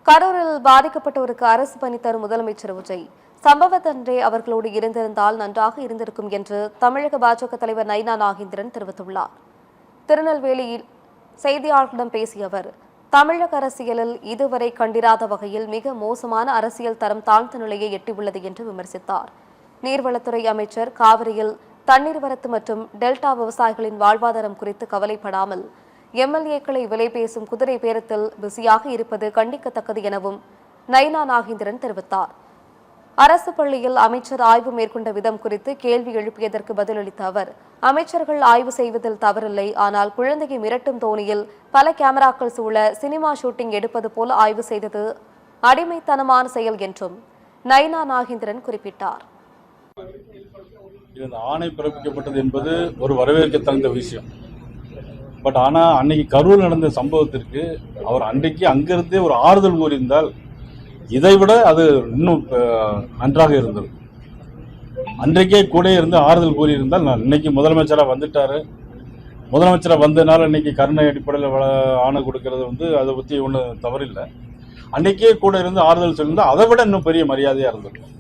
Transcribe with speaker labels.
Speaker 1: கரூரில் பாதிக்கப்பட்டோருக்கு அரசு பணி தரும் முதலமைச்சர் விஜய் சம்பவத்தன்றே அவர்களோடு இருந்திருந்தால் நன்றாக இருந்திருக்கும் என்று தமிழக பாஜக தலைவர் நைனா நாகேந்திரன் தெரிவித்துள்ளார். திருநெல்வேலியில் செய்தியாளர்களிடம் பேசிய அவர், தமிழக அரசியலில் இதுவரை கண்டிராத வகையில் மிக மோசமான அரசியல் தரம் தாழ்ந்த நிலையை எட்டியுள்ளது என்று விமர்சித்தார். நீர்வளத்துறை அமைச்சர் காவிரியில் தண்ணீர் வரத்து மற்றும் டெல்டா விவசாயிகளின் வாழ்வாதாரம் குறித்து கவலைப்படாமல் எம்எல்ஏக்களை விலை பேசும் குதிரை பேரத்தில் பிஸியாக இருப்பது கண்டிக்கத்தக்கது எனவும் நைனா நாகேந்திரன் தெரிவித்தார். அரசு பள்ளியில் அமைச்சர் ஆய்வு மேற்கொண்ட விதம் குறித்து கேள்வி எழுப்பியதற்கு பதிலளித்த அவர், அமைச்சர்கள் ஆய்வு செய்வதில் தவறில்லை, ஆனால் குழந்தையை மிரட்டும் தோணியில் பல கேமராக்கள் சூழ சினிமா ஷூட்டிங் எடுப்பது போல ஆய்வு செய்தது அடிமைத்தனமான செயல் என்றும் நைனா நாகேந்திரன் குறிப்பிட்டார்.
Speaker 2: இந்த ஆணை பிறப்பிக்கப்பட்டது என்பது ஒரு வரவேற்கத்தகுந்த விஷயம். பட் ஆனால் அன்னைக்கு கரூர் நடந்த சம்பவத்திற்கு அவர் அன்றைக்கு அங்கிருந்தே ஒரு ஆறுதல் கூறியிருந்தால் இதைவிட அது இன்னும் நன்றாக இருந்தது. அன்றைக்கே கூட இருந்து ஆறுதல் கூறியிருந்தால், நான் இன்னைக்கு முதலமைச்சராக வந்துட்டாரு, முதலமைச்சராக வந்ததுனால இன்னைக்கு கருணை அடிப்படையில் ஆணை கொடுக்கறது அதை பற்றி ஒன்றும் தவறில்லை. அன்னைக்கே கூட இருந்து ஆறுதல் சொல்லியிருந்தால் அதை விட இன்னும் பெரிய மரியாதையாக இருந்திருக்கும்.